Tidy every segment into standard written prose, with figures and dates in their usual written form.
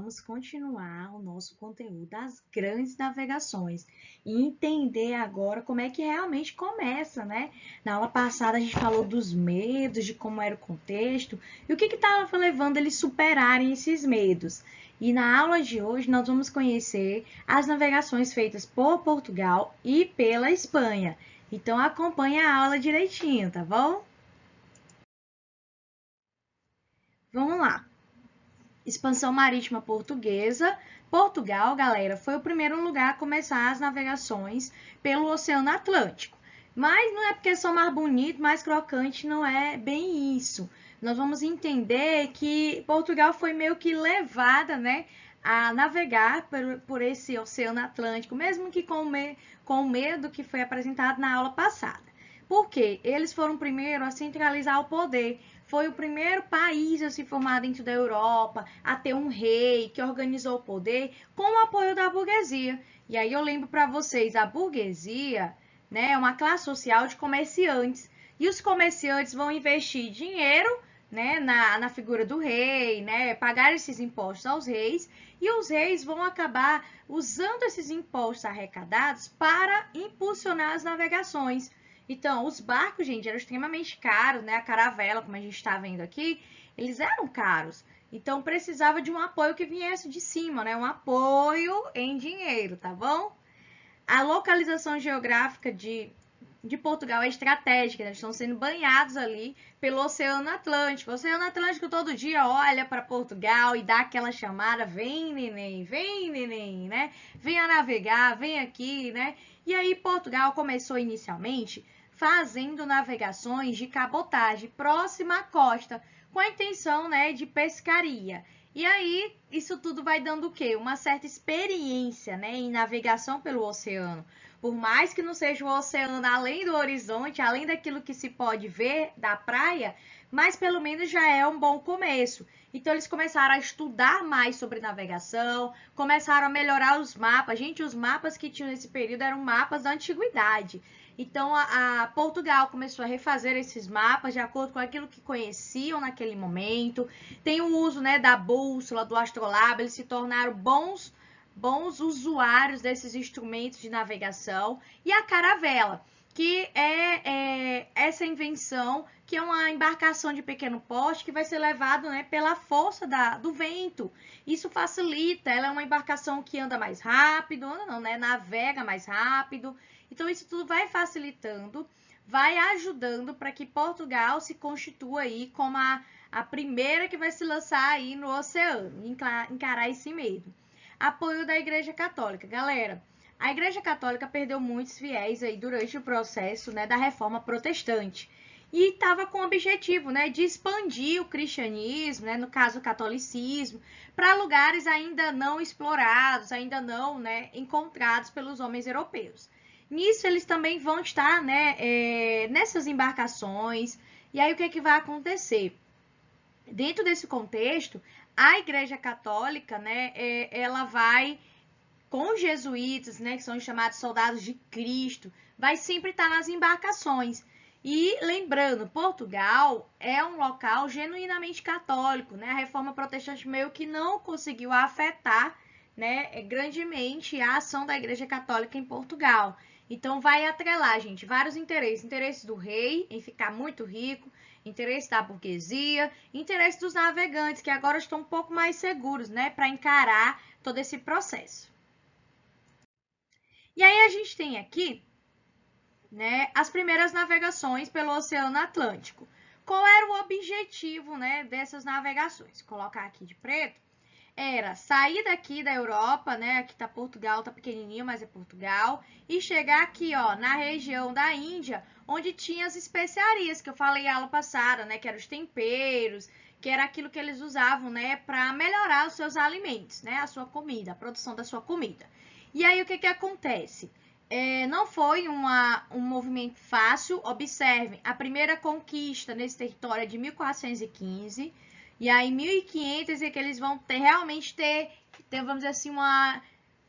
vamos continuar o nosso conteúdo das grandes navegações e entender agora como é que realmente começa, né? Na aula passada a gente falou dos medos, de como era o contexto e o que estava levando eles a superarem esses medos. E na aula de hoje nós vamos conhecer as navegações feitas por Portugal e pela Espanha. Então acompanhe a aula direitinho, tá bom? Vamos lá. Expansão marítima portuguesa. Portugal, galera, foi o primeiro lugar a começar as navegações pelo Oceano Atlântico. Mas não é porque são mais bonito, mais crocante, não é bem isso. Nós vamos entender que Portugal foi meio que levada, né, a navegar por esse Oceano Atlântico, mesmo que com o medo que foi apresentado na aula passada. Por quê? Eles foram primeiro a centralizar o poder. Foi o primeiro país a se formar dentro da Europa, a ter um rei que organizou o poder com o apoio da burguesia. E aí eu lembro para vocês, a burguesia, né, é uma classe social de comerciantes. E os comerciantes vão investir dinheiro, né, na figura do rei, né, pagar esses impostos aos reis, e os reis vão acabar usando esses impostos arrecadados para impulsionar as navegações. Então, os barcos, gente, eram extremamente caros, né? A caravela, como a gente está vendo aqui, eles eram caros. Então, precisava de um apoio que viesse de cima, né? Um apoio em dinheiro, tá bom? A localização geográfica de Portugal é estratégica, né? Eles estão sendo banhados ali pelo Oceano Atlântico. O Oceano Atlântico todo dia olha para Portugal e dá aquela chamada, vem neném, né? Venha navegar, vem aqui, né? E aí Portugal começou inicialmente fazendo navegações de cabotagem próxima à costa, com a intenção, né, de pescaria. E aí, isso tudo vai dando o quê? Uma certa experiência, né, em navegação pelo oceano. Por mais que não seja o oceano além do horizonte, além daquilo que se pode ver da praia, mas pelo menos já é um bom começo. Então, eles começaram a estudar mais sobre navegação, começaram a melhorar os mapas. Gente, os mapas que tinham nesse período eram mapas da antiguidade. Então, a Portugal começou a refazer esses mapas de acordo com aquilo que conheciam naquele momento. Tem o uso, né, da bússola, do astrolábio, eles se tornaram bons usuários desses instrumentos de navegação. E a caravela, que é essa invenção, que é uma embarcação de pequeno porte que vai ser levada, né, pela força do vento. Isso facilita, ela é uma embarcação que anda mais rápido, navega mais rápido. Então, isso tudo vai facilitando, vai ajudando para que Portugal se constitua aí como a primeira que vai se lançar aí no oceano, encarar esse medo. Apoio da Igreja Católica. Galera, a Igreja Católica perdeu muitos fiéis aí durante o processo, né, da Reforma Protestante. E estava com o objetivo, né, de expandir o cristianismo, né, no caso o catolicismo, para lugares ainda não explorados, ainda não, né, encontrados pelos homens europeus. Nisso, eles também vão estar, né, nessas embarcações. E aí, o que é que vai acontecer? Dentro desse contexto, a Igreja Católica, né, ela vai, com os jesuítas, né, que são os chamados soldados de Cristo, vai sempre estar nas embarcações. E lembrando, Portugal é um local genuinamente católico, né? A Reforma Protestante meio que não conseguiu afetar, né, grandemente a ação da Igreja Católica em Portugal. Então, vai atrelar, gente, vários interesses. Interesse do rei em ficar muito rico, interesse da burguesia, interesse dos navegantes, que agora estão um pouco mais seguros, né, para encarar todo esse processo. E aí, a gente tem aqui, né, as primeiras navegações pelo Oceano Atlântico. Qual era o objetivo, né, dessas navegações? Vou colocar aqui de preto. Era sair daqui da Europa, né? Aqui tá Portugal, tá pequenininho, mas é Portugal, e chegar aqui, ó, na região da Índia, onde tinha as especiarias que eu falei na aula passada, né? Que eram os temperos, que era aquilo que eles usavam, né, para melhorar os seus alimentos, né? A sua comida, a produção da sua comida. E aí o que que acontece? Não foi um movimento fácil. Observem, a primeira conquista nesse território é de 1415. E aí, em 1500 é que eles vão realmente ter, vamos dizer assim, uma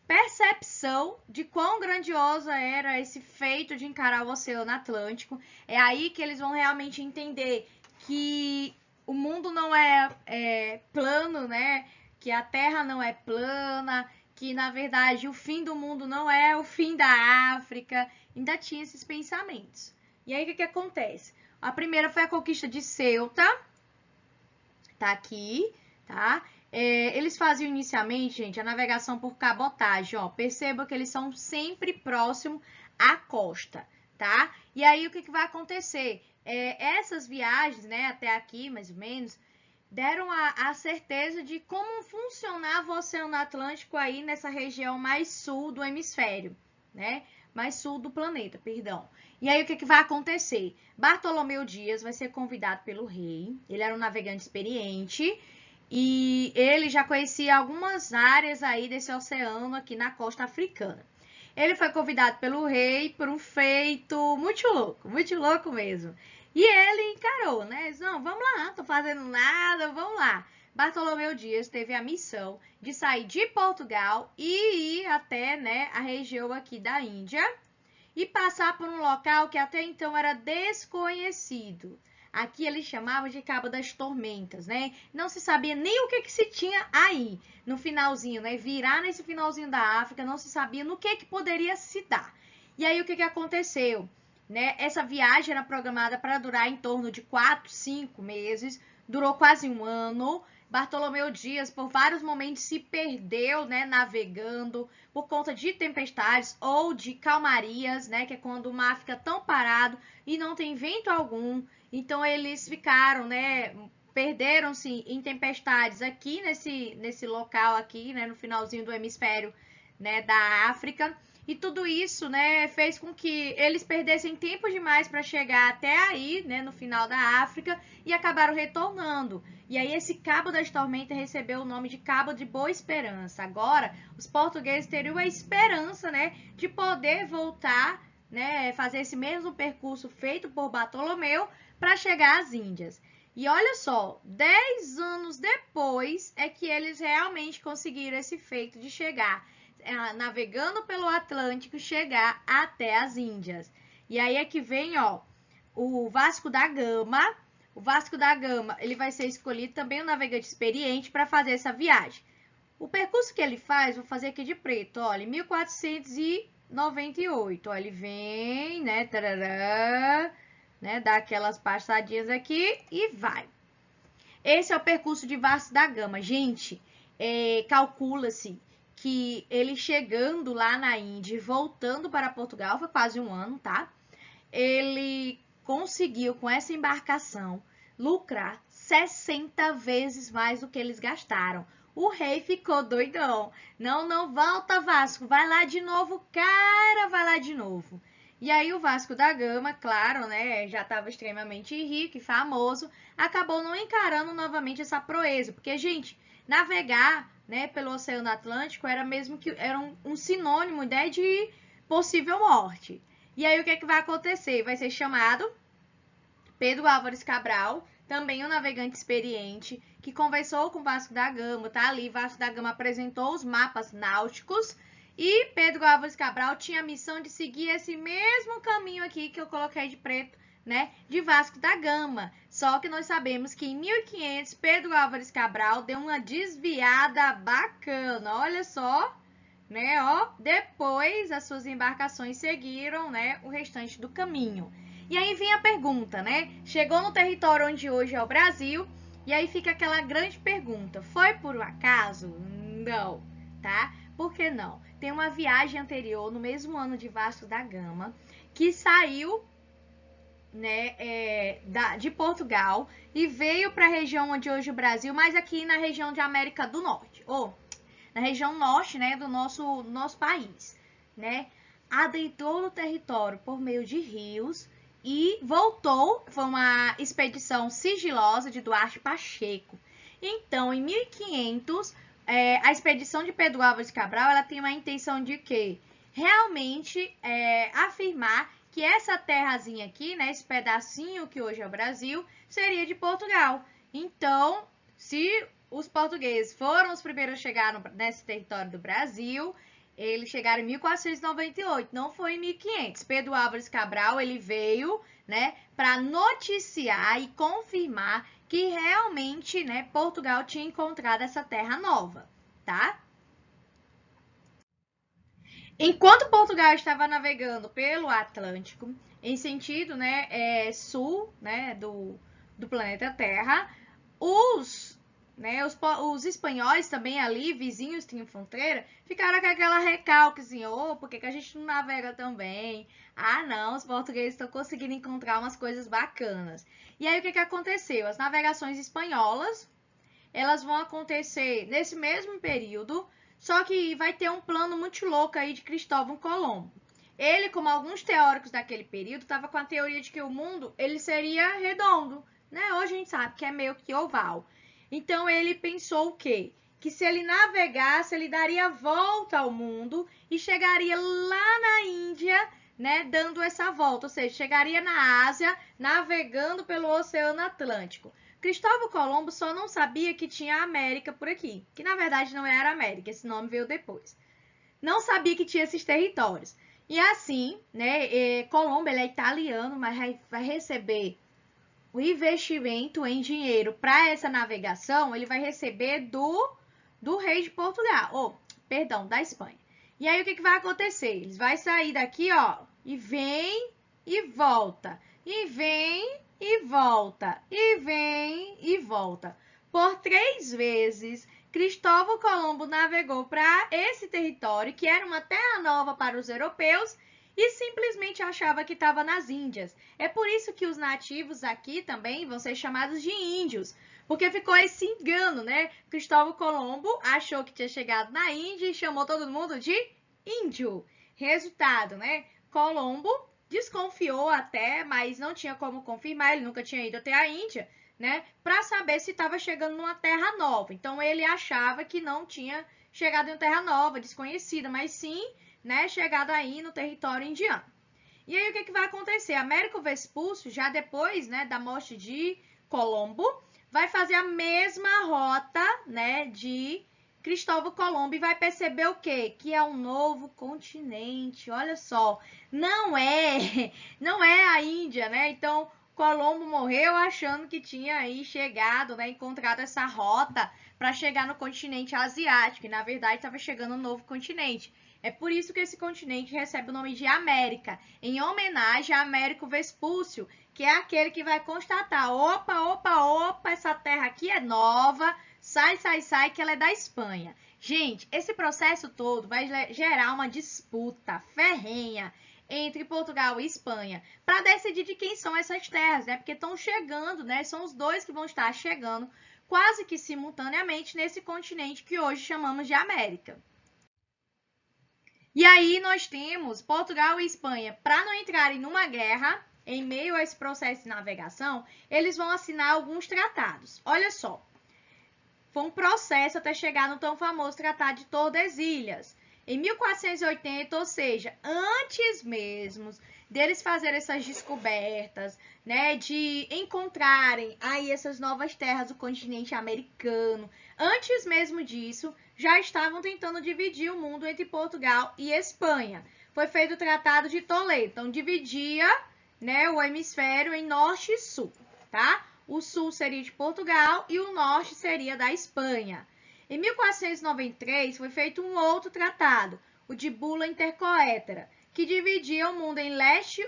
percepção de quão grandiosa era esse feito de encarar o Oceano Atlântico. É aí que eles vão realmente entender que o mundo não é plano, né? que a Terra não é plana, que na verdade o fim do mundo não é o fim da África, ainda tinha esses pensamentos. E aí o que acontece? A primeira foi a conquista de Ceuta, tá aqui, tá? Eles faziam inicialmente, gente, a navegação por cabotagem, ó. Perceba que eles são sempre próximos à costa, tá? E aí o que vai acontecer? Essas viagens, né, até aqui, mais ou menos, deram a certeza de como funcionava o Oceano Atlântico aí nessa região mais sul do hemisfério, né? Mais sul do planeta, perdão. E aí o que vai acontecer? Bartolomeu Dias vai ser convidado pelo rei. Ele era um navegante experiente e ele já conhecia algumas áreas aí desse oceano aqui na costa africana. Ele foi convidado pelo rei por um feito muito louco mesmo. E ele encarou, né? Não, vamos lá, não tô fazendo nada, vamos lá. Bartolomeu Dias teve a missão de sair de Portugal e ir até, né, a região aqui da Índia e passar por um local que até então era desconhecido. Aqui eles chamavam de Cabo das Tormentas, né? Não se sabia nem o que se tinha aí no finalzinho, né? Virar nesse finalzinho da África, não se sabia no que poderia se dar. E aí o que aconteceu? Né? Essa viagem era programada para durar em torno de 4, 5 meses, durou quase um ano. Bartolomeu Dias, por vários momentos, se perdeu, né, navegando por conta de tempestades ou de calmarias, né, que é quando o mar fica tão parado e não tem vento algum. Então, eles ficaram, né, perderam-se em tempestades aqui nesse local aqui, né, no finalzinho do hemisfério, né, da África. E tudo isso, né, fez com que eles perdessem tempo demais para chegar até aí, né, no final da África, e acabaram retornando. E aí esse Cabo das Tormentas recebeu o nome de Cabo de Boa Esperança. Agora, os portugueses teriam a esperança, né, de poder voltar, né, fazer esse mesmo percurso feito por Bartolomeu para chegar às Índias. E olha só, 10 anos depois é que eles realmente conseguiram esse feito de chegar, navegando pelo Atlântico, chegar até as Índias. E aí é que vem, ó, o Vasco da Gama. O Vasco da Gama, ele vai ser escolhido também um navegante experiente para fazer essa viagem. O percurso que ele faz, vou fazer aqui de preto, olha, em 1498, ó, ele vem, né, tarará, né, dá aquelas passadinhas aqui e vai. Esse é o percurso de Vasco da Gama. Gente, calcula-se que ele chegando lá na Índia e voltando para Portugal, foi quase um ano, tá? Ele conseguiu, com essa embarcação, lucrar 60 vezes mais do que eles gastaram. O rei ficou doidão. Não, volta, Vasco, vai lá de novo, cara, vai lá de novo. E aí o Vasco da Gama, claro, né, já estava extremamente rico e famoso, acabou não encarando novamente essa proeza, porque, gente, navegar, né, pelo Oceano Atlântico era mesmo que era um sinônimo, né, de possível morte. E aí o que vai acontecer? Vai ser chamado Pedro Álvares Cabral, também um navegante experiente, que conversou com Vasco da Gama, tá ali, Vasco da Gama apresentou os mapas náuticos e Pedro Álvares Cabral tinha a missão de seguir esse mesmo caminho aqui que eu coloquei de preto, né, de Vasco da Gama. Só que nós sabemos que em 1500 Pedro Álvares Cabral deu uma desviada bacana, olha só, né, ó, depois as suas embarcações seguiram, né, o restante do caminho. E aí vem a pergunta, né, chegou no território onde hoje é o Brasil, e aí fica aquela grande pergunta, foi por um acaso? Não, tá? Por que não? Tem uma viagem anterior, no mesmo ano de Vasco da Gama, que saiu, né, de Portugal e veio para a região onde hoje é o Brasil, mas aqui na região de América do Norte, ou na região norte, né, do nosso país, né, adentrou no território por meio de rios e voltou, foi uma expedição sigilosa de Duarte Pacheco. Então, em 1500, a expedição de Pedro Álvares Cabral, ela tem uma intenção de quê? Realmente afirmar que essa terrazinha aqui, né, esse pedacinho que hoje é o Brasil, seria de Portugal. Então, se os portugueses foram os primeiros a chegar nesse território do Brasil, eles chegaram em 1498, não foi em 1500. Pedro Álvares Cabral, ele veio, né, para noticiar e confirmar que realmente, né, Portugal tinha encontrado essa terra nova, tá? Enquanto Portugal estava navegando pelo Atlântico, em sentido, né, sul, né, do planeta Terra, os espanhóis também ali, vizinhos, tinham fronteira, ficaram com aquela recalque assim, por que a gente não navega também? Ah, não, os portugueses estão conseguindo encontrar umas coisas bacanas. E aí, o que aconteceu? As navegações espanholas, elas vão acontecer nesse mesmo período, só que vai ter um plano muito louco aí de Cristóvão Colombo. Ele, como alguns teóricos daquele período, estava com a teoria de que o mundo ele seria redondo, né? Hoje a gente sabe que é meio que oval. Então ele pensou o quê? Que se ele navegasse, ele daria a volta ao mundo e chegaria lá na Índia, né, dando essa volta, ou seja, chegaria na Ásia, navegando pelo Oceano Atlântico. Cristóvão Colombo só não sabia que tinha a América por aqui, que na verdade não era América, esse nome veio depois. Não sabia que tinha esses territórios. E assim, né, Colombo ele é italiano, mas vai receber o investimento em dinheiro para essa navegação, ele vai receber do rei de Portugal, perdão, da Espanha. E aí o que vai acontecer? Eles vão sair daqui, ó, e vem e volta, e vem e volta, e vem e volta. Por 3 vezes, Cristóvão Colombo navegou para esse território, que era uma terra nova para os europeus, e simplesmente achava que estava nas Índias. É por isso que os nativos aqui também vão ser chamados de índios, porque ficou esse engano, né? Cristóvão Colombo achou que tinha chegado na Índia e chamou todo mundo de índio. Resultado, né? Colombo desconfiou até, mas não tinha como confirmar, ele nunca tinha ido até a Índia, né? Para saber se estava chegando numa terra nova. Então ele achava que não tinha chegado em uma terra nova, desconhecida, mas sim, né, chegado aí no território indiano. E aí o que vai acontecer? Américo Vespúcio, já depois, né, da morte de Colombo, vai fazer a mesma rota, né, de Cristóvão Colombo e vai perceber o quê? Que é um novo continente. Olha só, não é a Índia, né? Então, Colombo morreu achando que tinha aí chegado, né, encontrado essa rota para chegar no continente asiático, e na verdade estava chegando um novo continente. É por isso que esse continente recebe o nome de América, em homenagem a Américo Vespúcio, que é aquele que vai constatar, opa, essa terra aqui é nova, sai, que ela é da Espanha. Gente, esse processo todo vai gerar uma disputa ferrenha entre Portugal e Espanha para decidir de quem são essas terras, né? Porque estão chegando, né? São os dois que vão estar chegando quase que simultaneamente nesse continente que hoje chamamos de América. E aí nós temos Portugal e Espanha, para não entrarem numa guerra, em meio a esse processo de navegação, eles vão assinar alguns tratados. Olha só, foi um processo até chegar no tão famoso Tratado de Tordesilhas. Em 1480, ou seja, antes mesmo deles fazerem essas descobertas, né, de encontrarem aí essas novas terras do continente americano, antes mesmo disso, já estavam tentando dividir o mundo entre Portugal e Espanha. Foi feito o Tratado de Toledo, então dividia, né, o hemisfério em norte e sul, tá? O sul seria de Portugal e o norte seria da Espanha. Em 1493 foi feito um outro tratado, o de Bula Intercoetera, que dividia o mundo em leste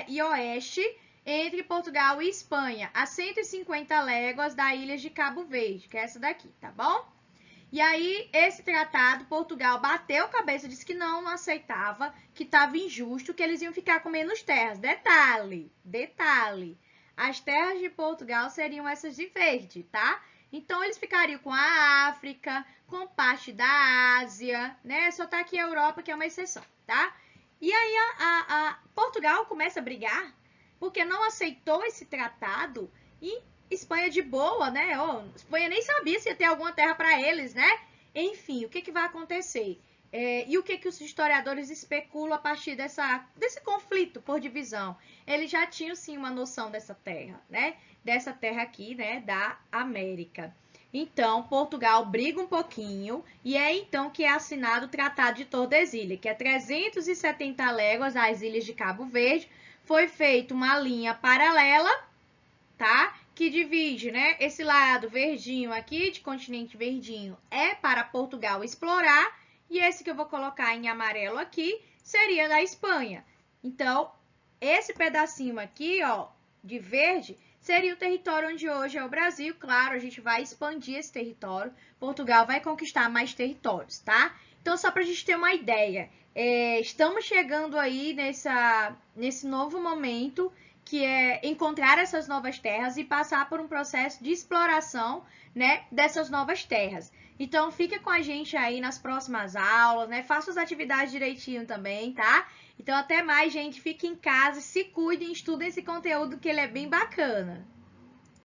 e oeste entre Portugal e Espanha, a 150 léguas da ilha de Cabo Verde, que é essa daqui, tá bom? E aí, esse tratado, Portugal bateu cabeça, disse que não aceitava, que estava injusto, que eles iam ficar com menos terras. Detalhe, as terras de Portugal seriam essas de verde, tá? Então, eles ficariam com a África, com parte da Ásia, né? Só tá aqui a Europa, que é uma exceção, tá? E aí, Portugal começa a brigar, porque não aceitou esse tratado e Espanha de boa, né? Espanha nem sabia se ia ter alguma terra para eles, né? Enfim, o que vai acontecer? E o que os historiadores especulam a partir desse conflito por divisão? Eles já tinham, sim, uma noção dessa terra, né? Dessa terra aqui, né? Da América. Então, Portugal briga um pouquinho e é então que é assinado o Tratado de Tordesilhas, que é 370 léguas das ilhas de Cabo Verde. Foi feita uma linha paralela, tá? que divide, né, esse lado verdinho aqui, de continente verdinho, é para Portugal explorar, e esse que eu vou colocar em amarelo aqui seria da Espanha. Então, esse pedacinho aqui, ó, de verde, seria o território onde hoje é o Brasil. Claro, a gente vai expandir esse território. Portugal vai conquistar mais territórios, tá? Então, só para a gente ter uma ideia, estamos chegando aí nesse novo momento, que é encontrar essas novas terras e passar por um processo de exploração, né, dessas novas terras. Então, fica com a gente aí nas próximas aulas, né? Faça as atividades direitinho também, tá? Então, até mais, gente. Fiquem em casa, se cuidem, estudem esse conteúdo que ele é bem bacana.